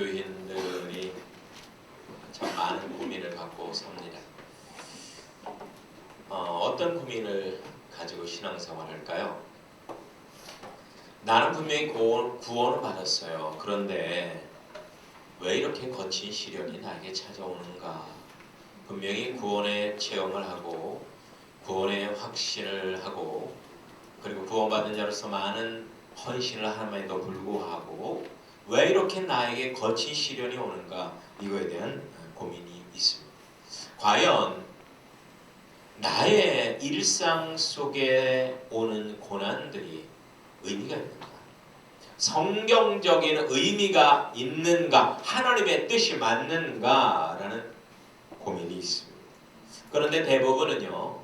교인들이 참 많은 고민을 갖고 삽니다. 어떤 고민을 가지고 신앙생활을 할까요? 나는 분명히 구원을 받았어요. 그런데 왜 이렇게 거친 시련이 나에게 찾아오는가? 분명히 구원의 체험을 하고 구원의 확신을 하고 그리고 구원받은 자로서 많은 헌신을 함에도 불구하고 왜 이렇게 나에게 거친 시련이 오는가? 이거에 대한 고민이 있습니다. 과연 나의 일상 속에 오는 고난들이 의미가 있는가? 성경적인 의미가 있는가? 하나님의 뜻이 맞는가라는 고민이 있습니다. 그런데 대부분은요,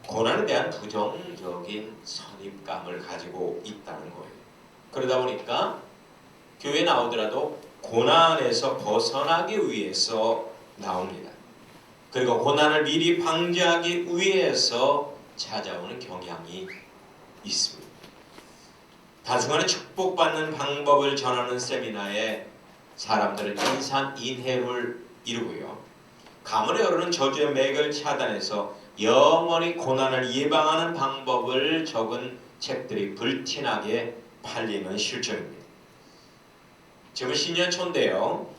고난에 대한 부정적인 선입감을 가지고 있다는 거예요. 그러다 보니까 교회에 나오더라도 고난에서 벗어나기 위해서 나옵니다. 그리고 고난을 미리 방지하기 위해서 찾아오는 경향이 있습니다. 단순하게 축복받는 방법을 전하는 세미나에 사람들은 인산인해를 이루고요. 가문에 오르는 저주의 맥을 차단해서 영원히 고난을 예방하는 방법을 적은 책들이 불티나게 팔리는 실정입니다. 지금 신년초인데요.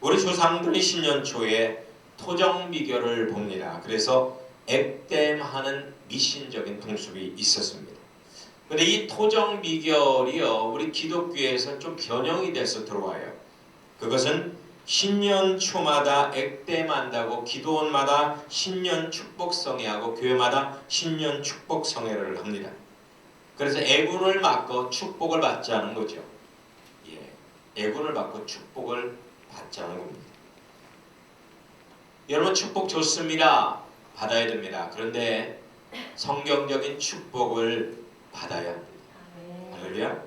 우리 조상들이 신년초에 토정비결을 봅니다. 그래서 액땜하는 미신적인 풍습이 있었습니다. 근데 이 토정비결이요, 우리 기독교에서 좀 변형이 돼서 들어와요. 그것은 신년초마다 액땜한다고 기도원마다 신년 축복성회하고 교회마다 신년 축복성회를 합니다. 그래서 애군을 맞고 축복을 받자는 거죠. 애군을 받고 축복을 받자는 겁니다. 여러분, 축복 좋습니다. 받아야 됩니다. 그런데 성경적인 축복을 받아야 합니다. 할렐루야.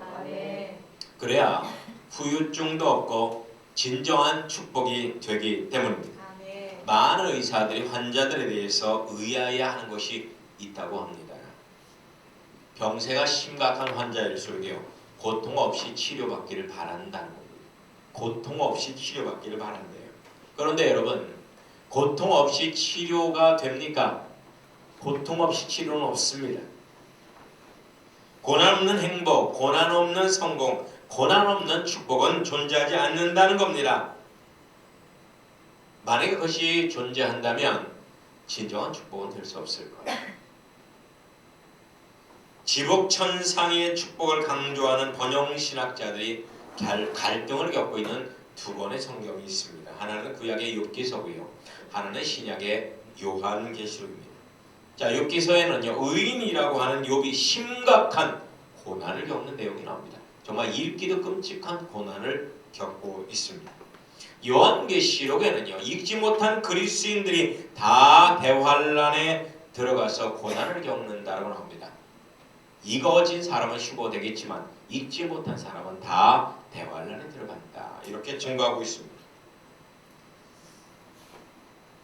그래야 후유증도 없고 진정한 축복이 되기 때문입니다. 많은 의사들이 환자들에 대해서 의아해하는 것이 있다고 합니다. 병세가 심각한 환자일수록요, 고통 없이 치료받기를 바란다는 겁니다. 고통 없이 치료받기를 바란대요. 그런데 여러분, 고통 없이 치료가 됩니까? 고통 없이 치료는 없습니다. 고난 없는 행복, 고난 없는 성공, 고난 없는 축복은 존재하지 않는다는 겁니다. 만약에 그것이 존재한다면 진정한 축복은 될 수 없을 거예요. 지복천상의 축복을 강조하는 번영신학자들이 갈등을 겪고 있는 두 권의 성경이 있습니다. 하나는 구약의 욥기서고요. 하나는 신약의 요한계시록입니다. 자, 욥기서에는요, 의인이라고 하는 욥이 심각한 고난을 겪는 내용이 나옵니다. 정말 읽기도 끔찍한 고난을 겪고 있습니다. 요한계시록에는요, 읽지 못한 그리스인들이 다 대환란에 들어가서 고난을 겪는다고 나옵니다. 이거진 사람은 휴거되겠지만 읽지 못한 사람은 다 대환란에 들어간다. 이렇게 증거하고 있습니다.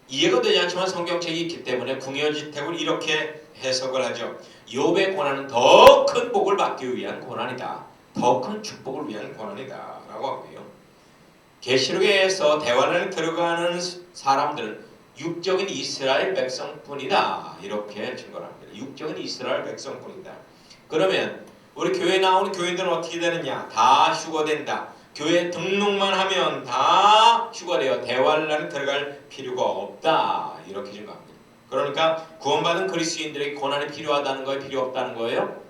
이해가 되지 않지만 성경책이 있기 때문에 궁여지택을 이렇게 해석을 하죠. 욥의 고난은 더 큰 복을 받기 위한 고난이다. 더 큰 축복을 위한 고난이다. 라고 하고요. 계시록에서 대환란에 들어가는 사람들은 육적인 이스라엘 백성뿐이다. 이렇게 증거를 합니다. 육적인 이스라엘 백성뿐이다. 그러면 우리 교회에 나오는 교인들은 어떻게 되느냐? 다 휴거된다. 교회 등록만 하면 다 휴거돼요. 대환란에 들어갈 필요가 없다. 이렇게 증거합니다. 그러니까 구원받은 그리스도인들에게 고난이 필요하다는 거예요? 필요 없다는 거예요?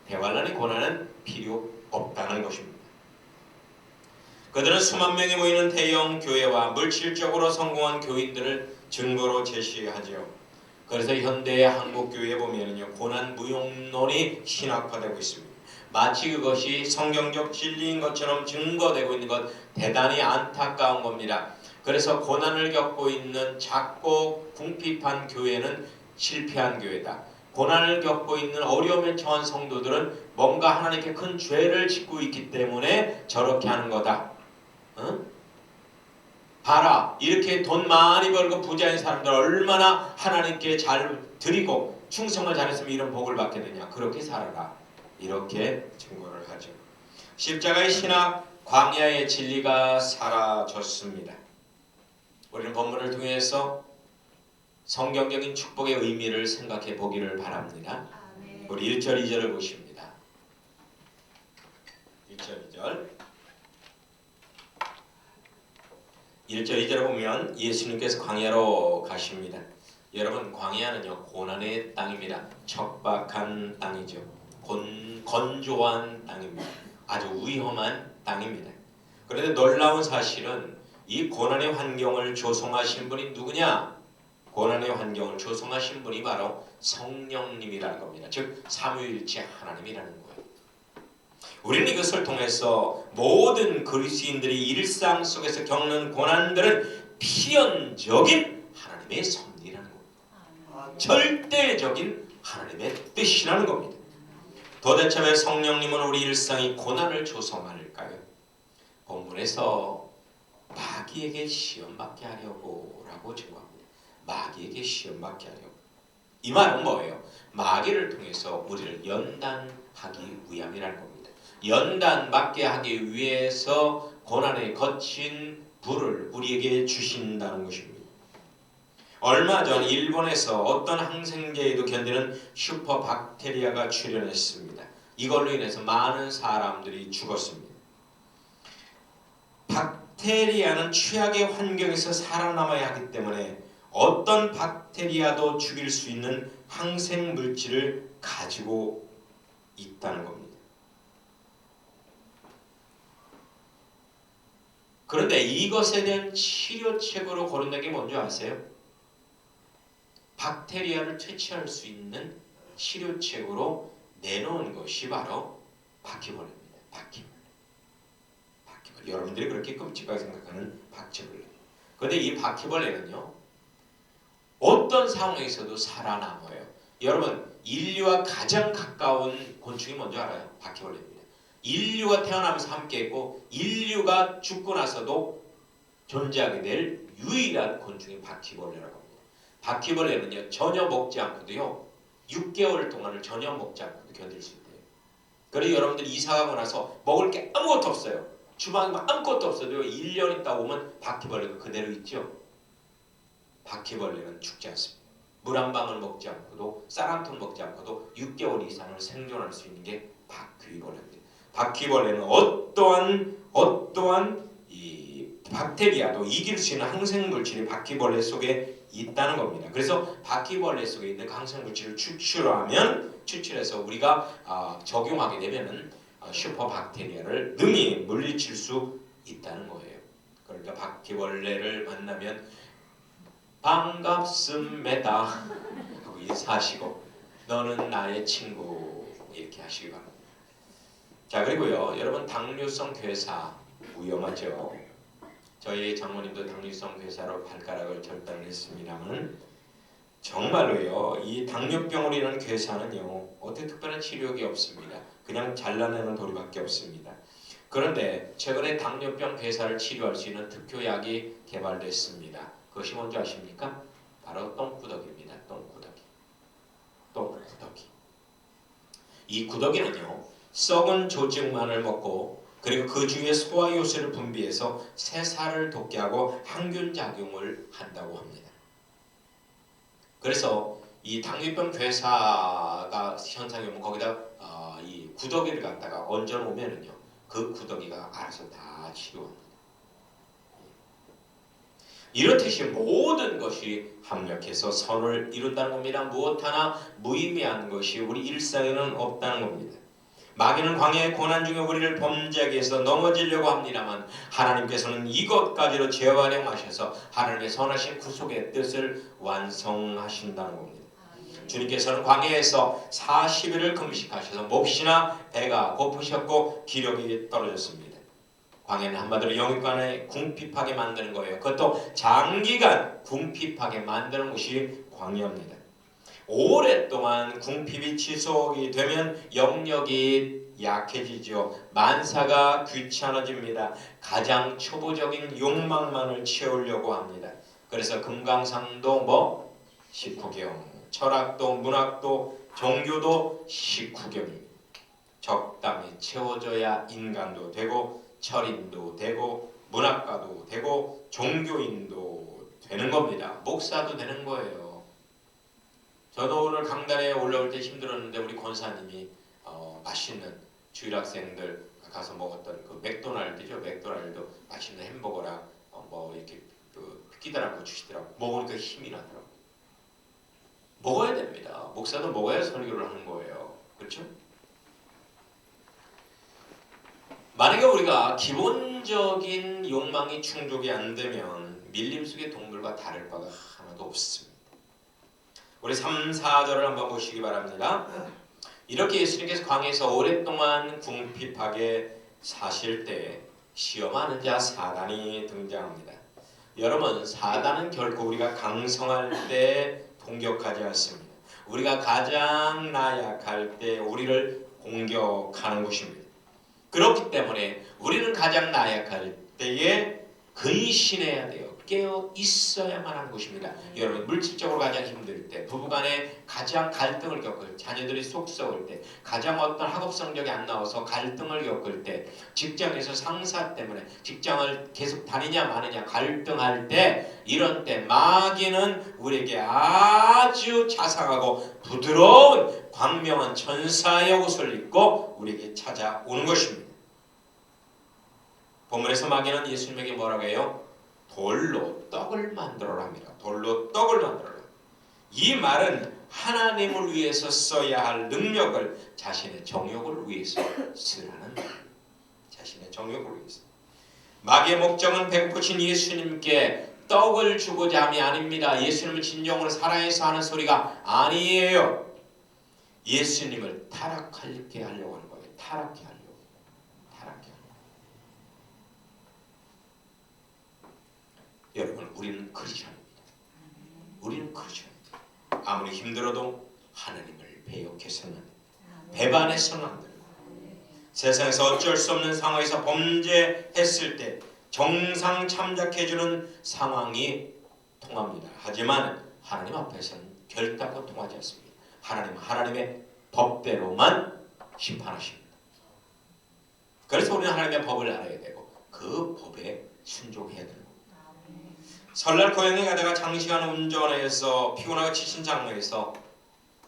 대환란의 고난은 필요 없다는 것입니다. 그들은 수만 명이 모이는 대형 교회와 물질적으로 성공한 교인들을 증거로 제시하죠. 그래서 현대의 한국 교회에 보면은요, 고난 무용론이 신학화되고 있습니다. 마치 그것이 성경적 진리인 것처럼 증거되고 있는 것, 대단히 안타까운 겁니다. 그래서 고난을 겪고 있는 작고 궁핍한 교회는 실패한 교회다. 고난을 겪고 있는 어려움에 처한 성도들은 뭔가 하나님께 큰 죄를 짓고 있기 때문에 저렇게 하는 거다. 봐라, 이렇게 돈 많이 벌고 부자인 사람들 얼마나 하나님께 잘 드리고 충성을 잘했으면 이런 복을 받게 되냐. 그렇게 살아라. 이렇게 증거를 하죠. 십자가의 신학 광야의 진리가 사라졌습니다. 우리는 본문을 통해서 성경적인 축복의 의미를 생각해 보기를 바랍니다. 우리 1절 2절을 보십니다. 1절 2절 1절 2절을 보면 예수님께서 광야로 가십니다. 여러분, 광야는요 고난의 땅입니다. 척박한 땅이죠. 건조한 땅입니다. 아주 위험한 땅입니다. 그런데 놀라운 사실은 이 고난의 환경을 조성하신 분이 누구냐? 고난의 환경을 조성하신 분이 바로 성령님이라는 겁니다. 즉 삼위일체 하나님이라는 거예요. 우리는 이것을 통해서 모든 그리스도인들이 일상 속에서 겪는 고난들은 필연적인 하나님의 섭리라는 겁니다. 절대적인 하나님의 뜻이라는 겁니다. 도대체 왜 성령님은 우리 일상이 고난을 조성할까요? 본문에서 마귀에게 시험받게 하려고 라고 증거합니다. 마귀에게 시험받게 하려고. 이 말은 뭐예요? 마귀를 통해서 우리를 연단하기 위함이라는 겁니다. 연단받게 하기 위해서 고난에 거친 불을 우리에게 주신다는 것입니다. 얼마 전 일본에서 어떤 항생제에도 견디는 슈퍼박테리아가 출현했습니다. 이걸로 인해서 많은 사람들이 죽었습니다. 박테리아는 최악의 환경에서 살아남아야 하기 때문에 어떤 박테리아도 죽일 수 있는 항생 물질을 가지고 있다는 겁니다. 그런데 이것에 대한 치료책으로 거론된 게 뭔지 아세요? 박테리아를 퇴치할 수 있는 치료책으로 내놓은 것이 바로 바퀴벌레입니다. 바퀴벌레. 여러분들이 그렇게 끔찍하게 생각하는 바퀴벌레. 그런데 이 바퀴벌레는요, 어떤 상황에서도 살아남아요. 여러분, 인류와 가장 가까운 곤충이 뭔지 알아요? 바퀴벌레입니다. 인류가 태어나면서 함께했고 인류가 죽고 나서도 존재하게 될 유일한 곤충이 바퀴벌레라고 합니다. 바퀴벌레는요 전혀 먹지 않고도요 6개월 동안을 전혀 먹지 않고도 견딜 수 있대요. 그래서 여러분들이 이사가고 나서 먹을 게 아무것도 없어요. 주방에 아무것도 없어도요 1년 있다 오면 바퀴벌레가 그대로 있죠. 바퀴벌레는 죽지 않습니다. 물 한 방울 먹지 않고도 쌀 한 통 먹지 않고도 6개월 이상을 생존할 수 있는 게 바퀴벌레입니다. 바퀴벌레는 어떠한 이 박테리아도 이길 수 있는 항생 물질이 바퀴벌레 속에 있다는 겁니다. 그래서 바퀴벌레 속에 있는 항생 물질을 추출해서 우리가 적용하게 되면은 슈퍼박테리아를 능히 물리칠 수 있다는 거예요. 그러니까 바퀴벌레를 만나면 반갑습니다 하고 인사하시고 너는 나의 친구 이렇게 하시기 바랍니다. 자, 그리고요 여러분, 당뇨성 괴사 위험하죠. 저희 장모님도 당뇨성 괴사로 발가락을 절단을 했습니다만 정말로요 이 당뇨병으로 인한 괴사는요 어떻게 특별한 치료약이 없습니다. 그냥 잘라내는 도리밖에 없습니다. 그런데 최근에 당뇨병 괴사를 치료할 수 있는 특효약이 개발됐습니다. 그것이 뭔지 아십니까? 바로 똥구더기입니다. 똥구더기. 이 구더기는요 썩은 조직만을 먹고 그리고 그 중에 소화효소를 분비해서 새살을 돋게 하고 항균 작용을 한다고 합니다. 그래서 이 당뇨병 괴사가 현상이 오면 거기다 이 구더기를 갖다가 얹어 놓으면은요 그 구더기가 알아서 다 치료합니다. 이렇듯이 모든 것이 합력해서 선을 이룬다는 겁니다. 무엇 하나 무의미한 것이 우리 일상에는 없다는 겁니다. 마귀는 광야의 고난 중에 우리를 범죄하게 해서 넘어지려고 합니다만 하나님께서는 이것까지로 재활용하셔서 하나님의 선하신 구속의 뜻을 완성하신다는 겁니다. 주님께서는 광야에서 40일을 금식하셔서 몹시나 배가 고프셨고 기력이 떨어졌습니다. 광야는 한마디로 영육간에 궁핍하게 만드는 거예요. 그것도 장기간 궁핍하게 만드는 것이 광야입니다. 오랫동안 궁핍이 지속이 되면 영력이 약해지죠. 만사가 귀찮아집니다. 가장 초보적인 욕망만을 채우려고 합니다. 그래서 금강산도 식후경, 철학도 문학도 종교도 식후경입니다. 적당히 채워져야 인간도 되고 철인도 되고 문학가도 되고 종교인도 되는 겁니다. 목사도 되는 거예요. 저도 오늘 강단에 올라올 때 힘들었는데 우리 권사님이 맛있는 주일 학생들 가서 먹었던 그 맥도날드죠. 맥도날드 맛있는 햄버거랑 뭐 이렇게 그 끼다라고 주시더라고. 먹으니까 힘이 나더라고. 먹어야 됩니다. 목사도 먹어야 설교를 하는 거예요. 그렇죠? 만약에 우리가 기본적인 욕망이 충족이 안 되면 밀림 속의 동물과 다를 바가 하나도 없습니다. 우리 3, 4절을 한번 보시기 바랍니다. 이렇게 예수님께서 광야에서 오랫동안 궁핍하게 사실 때 시험하는 자 사단이 등장합니다. 여러분, 사단은 결코 우리가 강성할 때 공격하지 않습니다. 우리가 가장 나약할 때 우리를 공격하는 것입니다. 그렇기 때문에 우리는 가장 나약할 때에 근신해야 돼요. 깨어 있어야만 하는 것입니다. 여러분, 물질적으로 가장 힘들 때, 부부간에 가장 갈등을 겪을 때, 자녀들이 속 썩을 때, 가장 어떤 학업 성적이 안 나와서 갈등을 겪을 때, 직장에서 상사 때문에 직장을 계속 다니냐 마느냐 갈등할 때, 이런 때 마귀는 우리에게 아주 자상하고 부드러운 광명한 천사의 옷을 입고 우리에게 찾아오는 것입니다. 본문에서 마귀는 예수님에게 뭐라고 해요? 돌로 떡을 만들어라 합니다. 돌로 떡을 만들어라. 이 말은 하나님을 위해서 써야 할 능력을 자신의 정욕을 위해서 쓰라는 말. 자신의 정욕을 위해서. 마귀의 목적은 배고프신 예수님께 떡을 주고자 함이 아닙니다. 예수님을 진정으로 사랑해서 하는 소리가 아니에요. 예수님을 타락하게 하려고 하는 거예요. 타락해 하려고. 여러분, 우리는 크리스천입니다. 우리는 크리스천입니다. 아무리 힘들어도 하나님을 배역해서는 안 됩니다. 배반해서는 안 됩니다. 세상에서 어쩔 수 없는 상황에서 범죄했을 때 정상 참작해주는 상황이 통합니다. 하지만 하나님 앞에서는 결단코 통하지 않습니다. 하나님은 하나님의 법대로만 심판하십니다. 그래서 우리는 하나님의 법을 알아야 되고 그 법에 순종해야 되는 겁니다. 설날 고향에 가다가 장시간 운전해서 피곤하고 지친 장로에서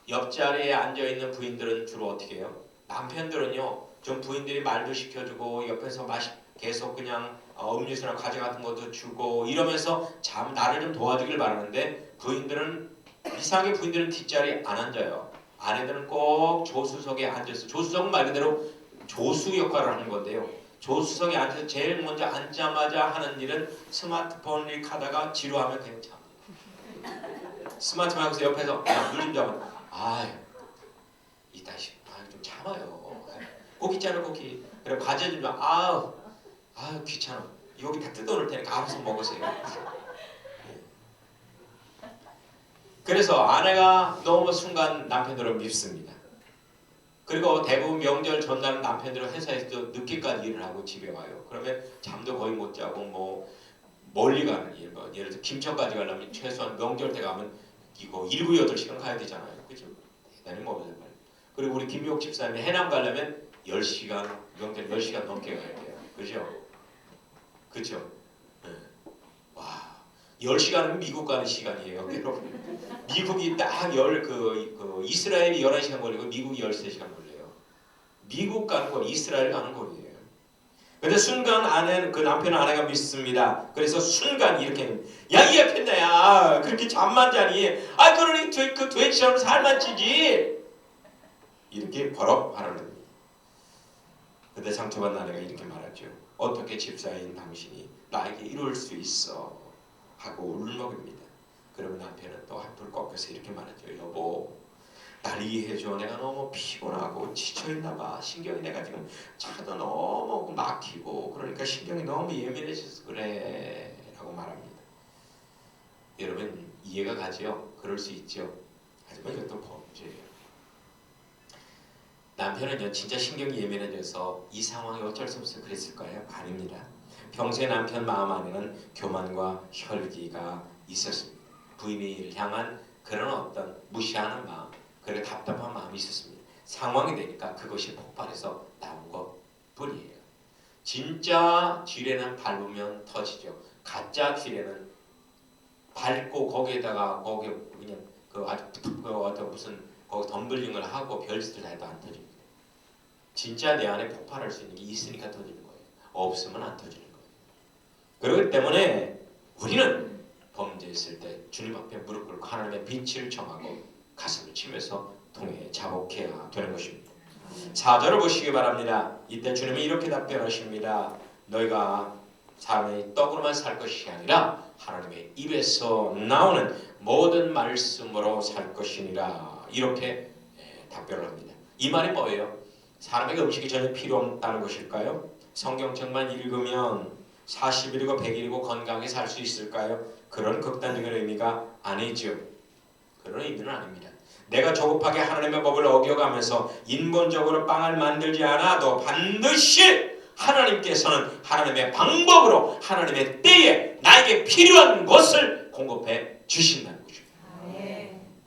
옆자리에 앉아있는 부인들은 주로 어떻게 해요? 남편들은요, 좀 부인들이 말도 시켜주고 옆에서 계속 그냥 음료수나 과자 같은 것도 주고 이러면서 나를 좀 도와주길 바라는데 부인들은 이상하게 부인들은 뒷자리에 안 앉아요. 아내들은 꼭 조수석에 앉아서, 조수석은 말 그대로 조수 역할을 하는 건데요. 조수석에 앉아서 제일 먼저 앉자마자 하는 일은 스마트폰을 하다가 지루하면 그냥 잡니다. 스마트폰 하고서 옆에서 물 좀 잡아. 아유, 이따 좀 참아요. 고기 있잖아, 고기. 그래 과자 좀 줘. 아유 귀찮아. 여기 다 뜯어놓을 테니까 알아서 먹으세요. 그래서 아내가 너무 순간 남편들을 밉습니다. 그리고 대부분 명절 전날은 남편들은 회사에서 늦게까지 일을 하고 집에 와요. 그러면 잠도 거의 못 자고 뭐 멀리 가는 일, 예를 들어 김천까지 가려면 최소한 명절 때 가면 이거 7, 8시간 가야 되잖아요. 그죠? 대단히 멀어요. 그리고 우리 김미옥 집사님이 해남 가려면 10시간, 명절 10시간 넘게 가야 돼요. 그죠? 그죠? 네. 와, 10시간은 미국 가는 시간이에요. 여러분. 미국이 딱 이스라엘이 11시간 걸리고 미국이 13시간 걸려요. 미국 가는 건 이스라엘 가는 거리예요. 근데 순간 그 남편은 아내가 믿습니다. 그래서 순간 이렇게 야이 앞했나야 그렇게 잠만 자니 그러니 그 돼지처럼 살만 찌지 이렇게 버럭 말을 합니다. 근데 상처받은 아내가 이렇게 말하죠. 어떻게 집사인 당신이 나에게 이럴 수 있어 하고 울먹입니다. 그러면 남편은 또 한풀 꺾여서 이렇게 말하죠. 여보, 날 이해해줘. 내가 너무 피곤하고 지쳐있나봐. 신경이 내가 지금 차도 너무 막히고 그러니까 신경이 너무 예민해져서 그래 라고 말합니다. 여러분 이해가 가죠? 그럴 수 있죠. 하지만 이것도 범죄예요. 남편은요 진짜 신경이 예민해져서 이 상황이 어쩔 수 없어 그랬을까요? 아닙니다. 평소에 남편 마음 안에는 교만과 혈기가 있었습니다. 부인을 향한 그런 어떤 무시하는 마음, 그리고 답답한 마음이 있었습니다. 상황이 되니까 그것이 폭발해서 나온 것 뿐이에요. 진짜 지뢰는 밟으면 터지죠. 가짜 지뢰는 밟고 거기에다가 거기 그냥 그 아주 그 어떤 무슨 거기 덤블링을 하고 별짓을 해도 안 터집니다. 진짜 내 안에 폭발할 수 있는 게 있으니까 터지는 거예요. 없으면 안 터지는 거예요. 그렇기 때문에 우리는 범죄했을 때 주님 앞에 무릎 꿇고 하나님의 빛을 정하고 가슴을 치면서 통해 자복해야 되는 것입니다. 4절을 보시기 바랍니다. 이때 주님이 이렇게 답변하십니다. 너희가 사람의 떡으로만 살 것이 아니라 하나님의 입에서 나오는 모든 말씀으로 살 것이니라. 이렇게 답변을 합니다. 이 말이 뭐예요? 사람에게 음식이 전혀 필요 없다는 것일까요? 성경책만 읽으면 40일이고 100일이고 건강하게 살 수 있을까요? 그런 극단적인 의미가 아니죠. 그런 의미는 아닙니다. 내가 조급하게 하나님의 법을 어겨가면서 인본적으로 빵을 만들지 않아도 반드시 하나님께서는 하나님의 방법으로 하나님의 때에 나에게 필요한 것을 공급해 주신다는 거죠.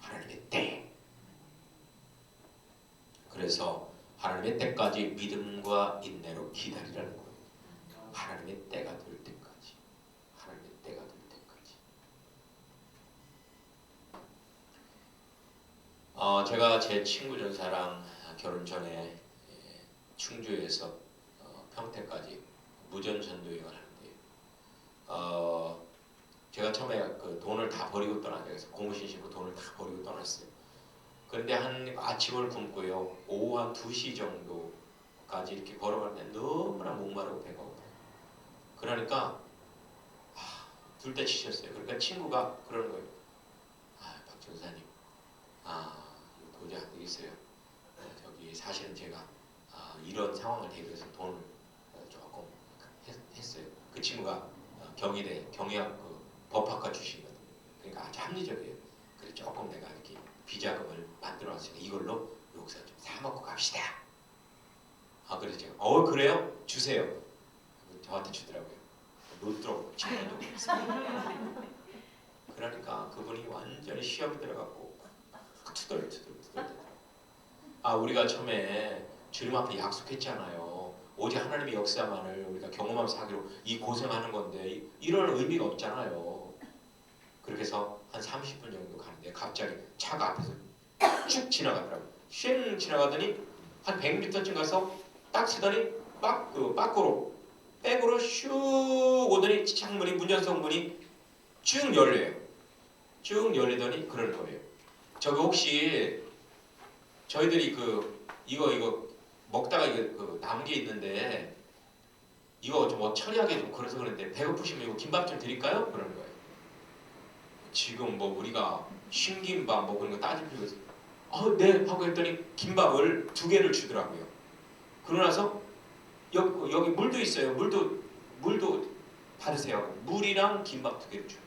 하나님의 때에. 그래서 하나님의 때까지 믿음과 인내로 기다리라는 거예요. 하나님의 때가 될 때까지. 하나님의 때가 될 때까지. 제가 제 친구 전사랑 결혼 전에 충주에서 평택까지 무전 전도여행을 하는데 제가 처음에 그 돈을 다 버리고 떠나요. 그래서 고무신 신고 돈을 다 버리고 떠났어요. 그런데 한 아침을 굶고요. 오후 한 2시 정도까지 이렇게 걸어가는데 너무나 목마르고 배가 고파요. 그러니까 둘 다 지쳤어요. 그러니까 친구가 그러는 거예요. 박 전사님, 이거 도저히 안 되겠어요. 저기 사실은 제가 이런 상황을 대비해서 돈을 조금 했어요. 그 친구가 경희대 경희학 그 법학과 출신이거든요. 그러니까 아주 합리적이에요. 그래서 조금 내가 이렇게 비자금을 만들어놨으니까 이걸로 여기서 좀 사 먹고 갑시다. 그래서 제가 그래요? 주세요. 저한테 주더라고요. 놓더라고요. 그러니까 그분이 완전히 시험에 들어갔고 투덜. 우리가 처음에 주님 앞에 약속했잖아요. 오직 하나님의 역사만을 우리가 경험하면서 하기로 이 고생하는 건데 이런 의미가 없잖아요. 그렇게 해서 한 30분 정도 가는데 갑자기 차가 앞에서 쭉 지나가더라고요. 쉥 지나가더니 한 100m쯤 가서 딱 쓰더니 밖으로 백으로 슉 오더니 창문이 문전성 문이 쭉 열려요. 쭉 열리더니 그러는 거예요. 저기 혹시 저희들이 이거 먹다가 이거 남은 게 있는데 이거 좀 처리하게 좀 그래서 그런데 배고프시면 이거 김밥 좀 드릴까요? 그러는 거예요. 지금 뭐 우리가 신김밥 뭐 그런 거 따질 필요가 있어요. 네 하고 했더니 김밥을 2개를 주더라고요. 그러고 나서 여기 물도 있어요. 물도 받으세요. 물이랑 김밥 2개를 줘요.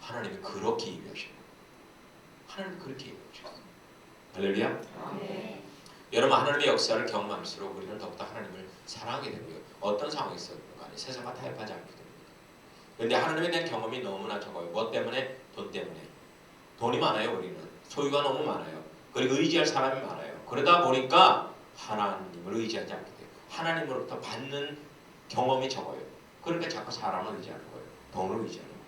하나님이 그렇게 예비하셔요. 하나님이 그렇게 예비하셨어요. 할렐루야. 네. 여러분 하나님의 역사를 경험할수록 우리는 더욱더 하나님을 사랑하게 되고요. 어떤 상황이 있어도 간에 세상과 타협하지 않게 됩니다. 그런데 하나님에 대한 경험이 너무나 적어요. 뭐 때문에? 돈 때문에. 돈이 많아요. 우리는. 소유가 너무 많아요. 그리고 의지할 사람이 많아요. 그러다 보니까 하나님을 의지하지 않게 돼요. 하나님으로부터 받는 경험이 적어요. 그러니까 자꾸 사람을 의지하는 거예요. 돈을 의지하는 거예요.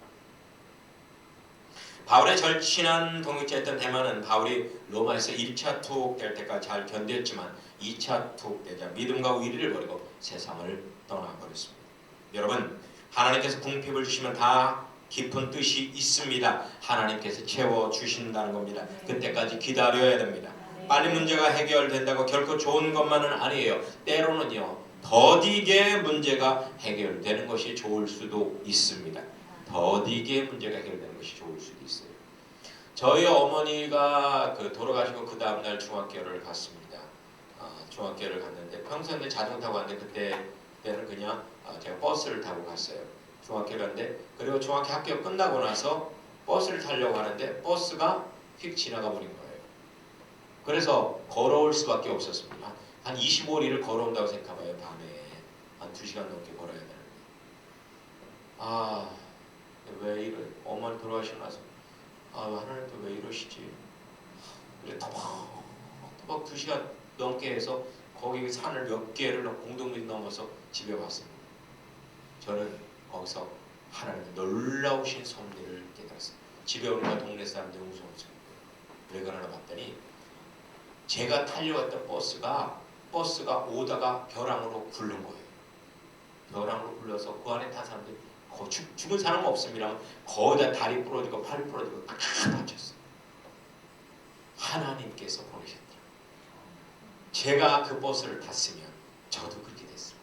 바울의 절친한 동역자였던 데마는 바울이 로마에서 1차 투옥될 때까지 잘 견뎠지만 2차 투옥되자 믿음과 의리를 버리고 세상을 떠나버렸습니다. 여러분 하나님께서 궁핍을 주시면 다 깊은 뜻이 있습니다. 하나님께서 채워주신다는 겁니다. 그때까지 기다려야 됩니다. 빨리 문제가 해결된다고 결코 좋은 것만은 아니에요. 때로는요 더디게 문제가 해결되는 것이 좋을 수도 있습니다. 더디게 문제가 해결되는 것이 좋을 수도 있어요. 저희 어머니가 돌아가시고 그 다음날 중학교를 갔습니다. 중학교를 갔는데 평소에는 자전 타고 갔는데 그때는 그냥 제가 버스를 타고 갔어요. 중학교를 갔는데 그리고 중학교 학교 끝나고 나서 버스를 타려고 하는데 버스가 휙 지나가 버린 거예요. 그래서 걸어올 수밖에 없었습니다. 한 25리를 걸어온다고 생각해봐요. 밤에 한 2시간 넘게 걸어야 되는데 왜 이래? 어머니 돌아가시고 나서 하나님 또 왜 이러시지? 그래 토박토박 2시간 넘게 해서 거기 산을 몇 개를 공동묘지 넘어서 집에 왔습니다. 저는 거기서 하나님의 놀라우신 섭리를 깨달았어요. 집에 오니까 동네 사람들이 무서웠어요. 왜 그러나 봤더니 제가 타려왔던 버스가 오다가 벼랑으로 굴른 거예요. 벼랑으로 굴러서 그 안에 탄 사람들이 죽은 사람은 없습니다. 거기다 다리 부러지고 팔 부러지고 다 다쳤어요. 하나님께서 보내셨더라고요. 제가 그 버스를 탔으면 저도 그렇게 됐습니다.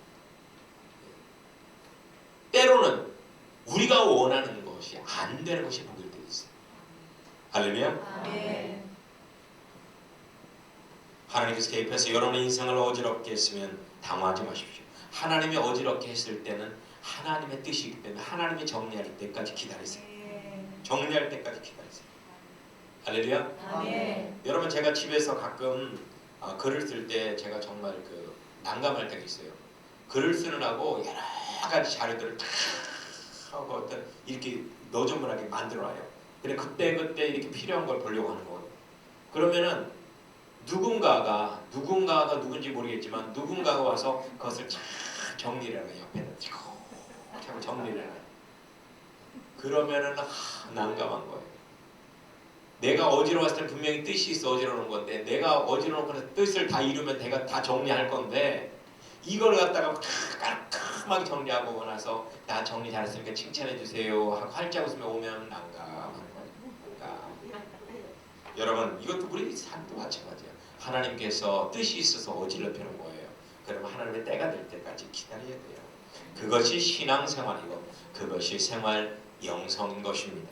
때로는 우리가 원하는 것이 안 되는 것이 복일 때도 있어요. 할렐루야. 아멘. 하나님께서 개입해서 여러분의 인생을 어지럽게 했으면 당황하지 마십시오. 하나님이 어지럽게 했을 때는 하나님의 뜻이기 때문에 하나님이 정리할 때까지 기다리세요. 정리할 때까지 기다리세요. 할렐루야. 아멘. 여러분, 제가 집에서 가끔 글을 쓸 때 제가 정말 난감할 때가 있어요. 글을 쓰느라고 여러 가지 자료들을 다 하고 어떤 이렇게 너저분하게 만들어놔요. 근데 그때 이렇게 필요한 걸 보려고 하는 거거든요. 그러면은 누군가가 누군지 모르겠지만 누군가가 와서 그것을 쫙 정리를 해요. 옆에다 자꾸 정리를 해요. 그러면은 난감한 거예요. 내가 어지러웠을 때 분명히 뜻이 있어 어지러운 건데 내가 어지러운 뜻을 다 이루면 내가 다 정리할 건데 이걸 갖다가 깔끔하게 정리하고 나서 나 정리 잘했으니까 칭찬해 주세요 하고 활짝 웃으며 오면 난감한 거예요. 여러분, 이것도 우리 삶도 마찬가지예요. 하나님께서 뜻이 있어서 어지럽히는 거예요. 그러면 하나님의 때가 될 때까지 기다려야 돼요. 그것이 신앙생활이고 그것이 생활 영성인 것입니다.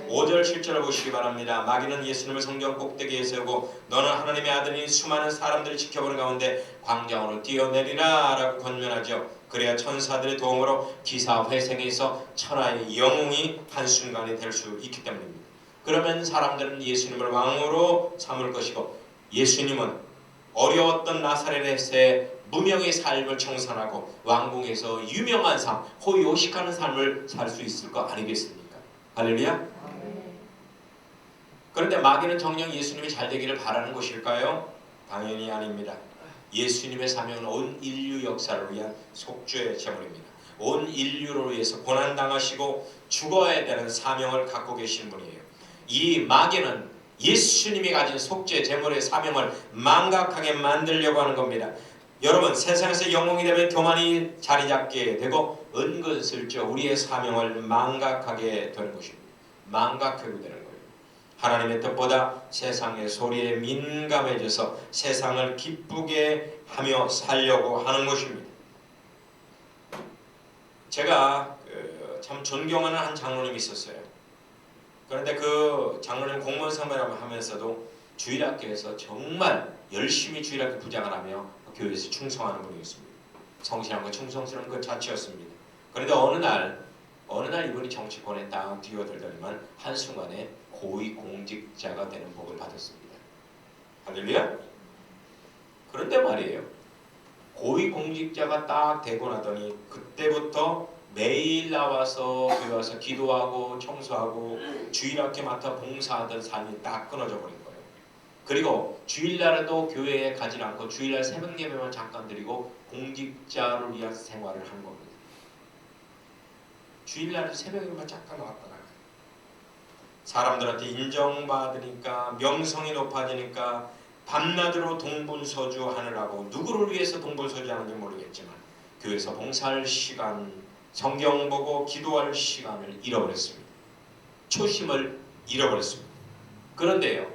5절 7절을 보시기 바랍니다. 마귀는 예수님을 성전 꼭대기에 세우고 너는 하나님의 아들이니 수많은 사람들이 지켜보는 가운데 광장으로 뛰어내리라 라고 권면하죠. 그래야 천사들의 도움으로 기사회생에서 천하의 영웅이 한순간에 될 수 있기 때문입니다. 그러면 사람들은 예수님을 왕으로 삼을 것이고 예수님은 어려웠던 나사렛의 무명의 삶을 청산하고 왕궁에서 유명한 삶, 호의호식하는 삶을 살 수 있을 거 아니겠습니까? 할렐루야. 그런데 마귀는 정녕 예수님이 잘 되기를 바라는 것일까요? 당연히 아닙니다. 예수님의 사명은 온 인류 역사를 위한 속죄의 제물입니다. 온 인류를 위해서 고난당하시고 죽어야 되는 사명을 갖고 계신 분이에요. 이 마귀는 예수님이 가진 속죄 제물의 사명을 망각하게 만들려고 하는 겁니다. 여러분, 세상에서 영웅이 되면 교만이 자리 잡게 되고 은근슬쩍 우리의 사명을 망각하게 되는 것입니다. 망각하게 되는 거예요. 하나님의 뜻보다 세상의 소리에 민감해져서 세상을 기쁘게 하며 살려고 하는 것입니다. 제가 참 존경하는 한 장로님이 있었어요. 그런데 그 장로님 공무원 선배라고 하면서도 주일학교에서 정말 열심히 주일학교 부장을 하며 교회에서 충성하는 분이었습니다. 성실한 거 충성스러운 그 자체였습니다. 그런데 어느 날 이분이 정치권에 딱 뛰어들더니만 한순간에 고위공직자가 되는 복을 받았습니다. 할렐루야. 그런데 말이에요, 고위공직자가 딱 되고 나더니 그때부터 매일 나와서 교회 와서 기도하고 청소하고 주일학교 맡아 봉사하던 삶이 딱 끊어져 버린 거예요. 그리고 주일날에도 교회에 가지 않고 주일날 새벽 예배만 잠깐 드리고 공직자를 위한 생활을 한 겁니다. 주일날에도 새벽 예배만 잠깐 나왔다 나가요. 사람들한테 인정받으니까 명성이 높아지니까 밤낮으로 동분서주 하느라고 누구를 위해서 동분서주 하는지 모르겠지만 교회에서 봉사할 시간, 성경 보고 기도할 시간을 잃어버렸습니다. 초심을 잃어버렸습니다. 그런데요,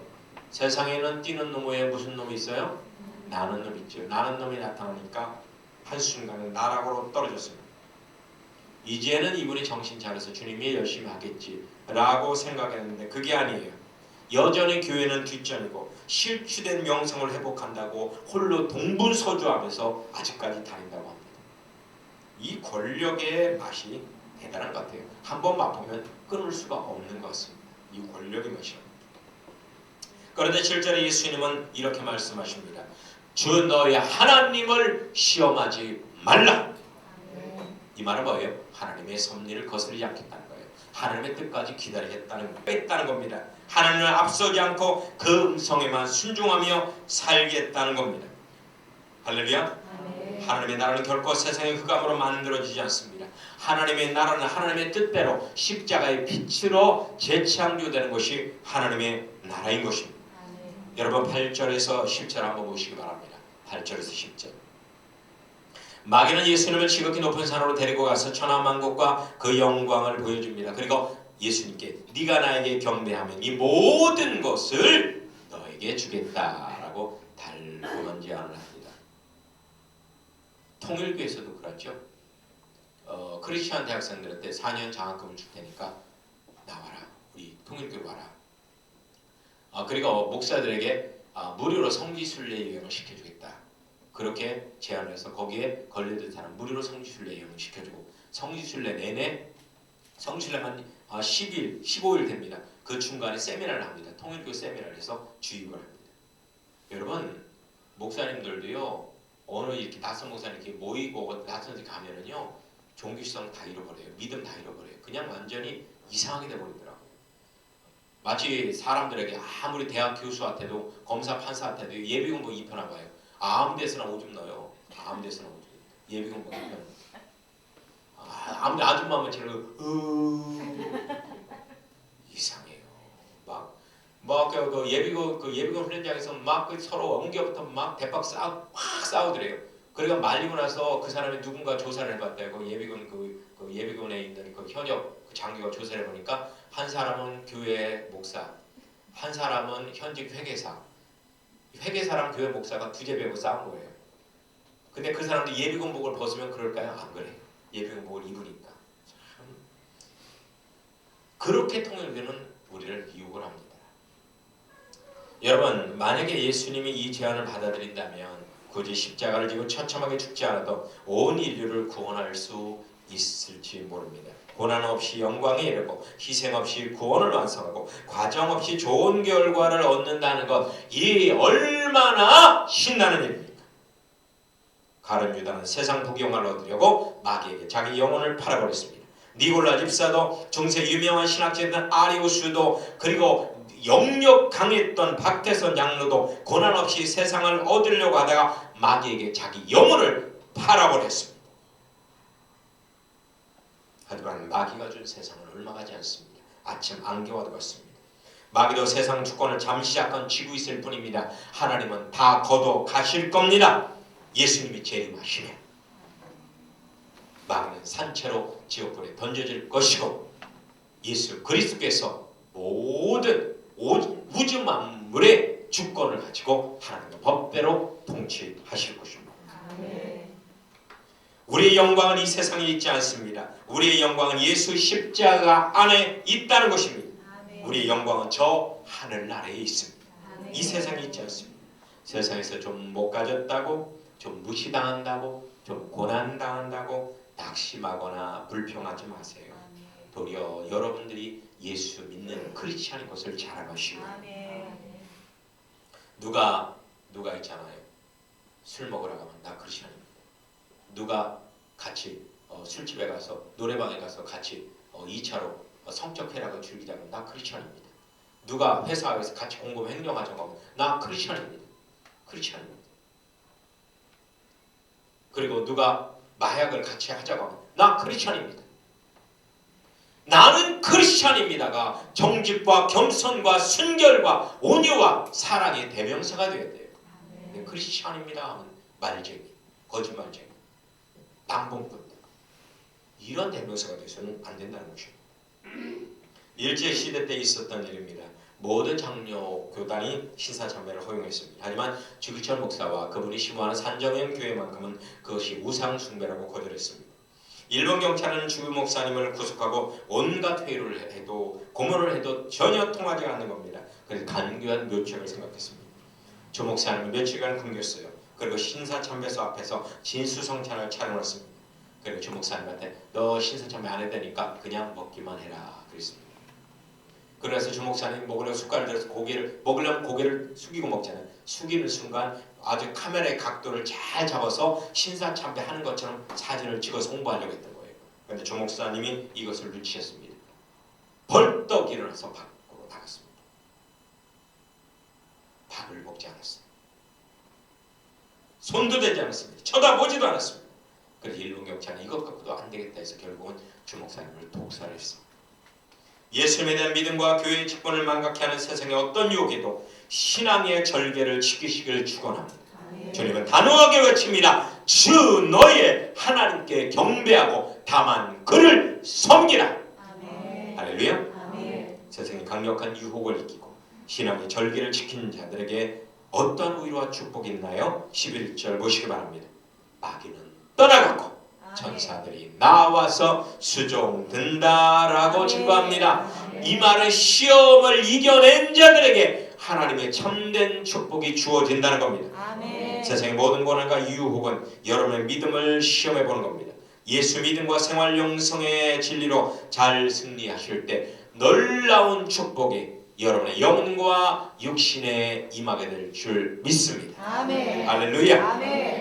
세상에는 뛰는 놈 외에 무슨 놈이 있어요? 나는 놈이 있죠. 나는 놈이 나타나니까 한순간에 나락으로 떨어졌습니다. 이제는 이분이 정신 차려서 주님이 열심히 하겠지라고 생각했는데 그게 아니에요. 여전히 교회는 뒷전이고 실추된 명성을 회복한다고 홀로 동분서주하면서 아직까지 다닌다고 합니다. 이 권력의 맛이 대단한 것 같아요. 한번 맛보면 끊을 수가 없는 것 같습니다. 이 권력의 맛이요. 그런데 7절에 예수님은 이렇게 말씀하십니다. 주 너희 하나님을 시험하지 말라. 이 말은 뭐예요? 하나님의 섭리를 거스르지 않겠다는 거예요. 하나님의 뜻까지 기다리겠다는 겁니다. 하나님을 앞서지 않고 그 음성에만 순종하며 살겠다는 겁니다. 할렐루야. 하나님의 나라는 결코 세상의 흑암으로 만들어지지 않습니다. 하나님의 나라는 하나님의 뜻대로 십자가의 빛으로 재창조되는 것이 하나님의 나라인 것입니다. 여러분 8절에서 10절 한번 보시기 바랍니다. 8절에서 10절. 마귀는 예수님을 지극히 높은 산으로 데리고 가서 천하만국과 그 영광을 보여줍니다. 그리고 예수님께 네가 나에게 경배하면 이 모든 것을 너에게 주겠다라고 달콤한 제안을 합니다. 통일교에서도 그렇죠. 크리스천 대학생들한테 4년 장학금을 줄 테니까 나와라. 우리 통일교로 와라. 그리고 목사들에게 무료로 성지순례 여행을 시켜주겠다. 그렇게 제안을 해서 거기에 걸려든 사람 무료로 성지순례 여행을 시켜주고 성지순례 내내 성지순례만 10일, 15일 됩니다. 그 중간에 세미나를 합니다. 통일교 세미나를 해서 주입을 합니다. 여러분 목사님들도요. 어느 이렇게 낯선 목사님 이렇게 모이고 낯선 데 가면은요. 종교성 다 잃어버려요. 믿음 다 잃어버려요. 그냥 완전히 이상하게 돼버리더라고요. 마치 사람들에게 아무리 대학 교수한테도 검사 판사한테도 예비군복 입혀나 봐요. 아무 데서나 오줌 넣어요. 아무 데서나 오줌. 예비군복 입혀나. 아무리 아줌마만 저러고 이상해요. 그 예비군 훈련장에서 막 서로 엉겨부터 막 대박 싸우더래요. 그러니까 말리고 나서 그 사람이 누군가 조사를 해봤대요. 그 예비군 그 예비군에 있는 그 현역 그 장교가 조사를 해보니까 한 사람은 교회 목사, 한 사람은 현직 회계사, 회계사랑 교회 목사가 구제배고 싸운 거예요. 근데 그 사람도 예비군복을 벗으면 그럴까요? 안 그래요. 예비군복을 입으니까. 참. 그렇게 통일교는 우리를 미혹을 합니다. 여러분 만약에 예수님이 이 제안을 받아들인다면 굳이 십자가를 지고 처참하게 죽지 않아도 온 인류를 구원할 수 있을지 모릅니다. 고난 없이 영광에 이르고 희생 없이 구원을 완성하고 과정 없이 좋은 결과를 얻는다는 것, 이 얼마나 신나는 일입니까? 가룟 유다는 세상 부경을 얻으려고 마귀에게 자기 영혼을 팔아버렸습니다. 니골라 집사도 중세 유명한 신학자였던 아리우스도 그리고 영력 강했던 박태선 장로도 고난 없이 세상을 얻으려고 하다가 마귀에게 자기 영혼을 팔아버렸습니다. 하지만 마귀가 준 세상은 멸망하지 않습니다. 아침 안개와도 같습니다. 마귀도 세상 주권을 잠시 약간 쥐고 있을 뿐입니다. 하나님은 다 거둬 가실 겁니다. 예수님이 재림하시면 마귀는 산채로 지옥불에 던져질 것이고 예수 그리스도께서 모든 우주 만물의 주권을 가지고 하나님의 법대로 통치하실 것입니다. 우리의 영광은 이 세상에 있지 않습니다. 우리의 영광은 예수 십자가 안에 있다는 것입니다. 우리의 영광은 저 하늘나라에 있습니다. 이 세상에 있지 않습니다. 세상에서 좀 못 가졌다고, 좀 무시당한다고, 좀 고난당한다고 낙심하거나 불평하지 마세요. 도리어 여러분들이 예수 믿는 크리스찬인 것을 자랑하시고 누가 있잖아요. 술 먹으러 가면 나 크리스찬입니다. 누가 같이 술집에 가서 노래방에 가서 같이 2차로 성적 쾌락을 즐기자면 나 크리스찬입니다. 누가 회사에서 같이 공범 행동하자고 하면 나 크리스찬입니다. 크리스찬입니다. 그리고 누가 마약을 같이 하자고 하면 나 크리스찬입니다. 나는 크리스찬입니다가 정직과 겸손과 순결과 온유와 사랑의 대명사가 되어야 돼요. 네, 크리스찬입니다 하면 말쟁이, 거짓말쟁이, 남봉꾼 이런 대명사가 돼서는 안 된다는 것입니다. 일제시대 때 있었던 일입니다. 모든 장로 교단이 신사참배를 허용했습니다. 하지만 주기철 목사와 그분이 심호하는 산정형 교회만큼은 그것이 우상숭배라고 거절했습니다. 일본 경찰은 주 목사님을 구속하고 온갖 회유를 해도 고문을 해도 전혀 통하지 않는 겁니다. 그래서 간교한 묘책을 생각했습니다. 주 목사님은 며칠간 굶겼어요. 그리고 신사참배소 앞에서 진수성찬을 차려놨습니다. 그리고 주 목사님한테 너 신사참배 안 했다니까 그냥 먹기만 해라 그랬습니다. 그래서 주 목사님 먹으려고 숟갈을 들어서 먹으려면 고개를 숙이고 먹잖아요. 숙이는 순간 아주 카메라의 각도를 잘 잡아서 신사참배 하는 것처럼 사진을 찍어서 홍보하려고 했던 거예요. 그런데 주 목사님이 이것을 눈치챘습니다. 벌떡 일어나서 밖으로 나갔습니다. 밥을 먹지 않았어요. 손도 대지 않았습니다. 쳐다보지도 않았습니다. 그래서 일본경찰은 이것 갖고도 안 되겠다 해서 결국은 주목사님을 독살했습니다. 예수님에 대한 믿음과 교회의 직분을 망각케 하는 세상의 어떤 유혹에도 신앙의 절개를 지키시기를 축원합니다. 주님은 단호하게 외칩니다. 주 너의 하나님께 경배하고 다만 그를 섬기라. 할렐루야. 세상의 강력한 유혹을 이기고 신앙의 절개를 지키는 자들에게 어떤 의로와 축복이 있나요? 11절 보시기 바랍니다. 마귀는 떠나갔고 천사들이 나와서 수종든다라고 증거합니다. 이 말은 시험을 이겨낸 자들에게 하나님의 참된 축복이 주어진다는 겁니다. 세상의 모든 고난과 유혹은 여러분의 믿음을 시험해 보는 겁니다. 예수 믿음과 생활 영성의 진리로 잘 승리하실 때 놀라운 축복이 여러분의 영과 육신에 임하게 될 줄 믿습니다. 아멘. 할렐루야. 아멘.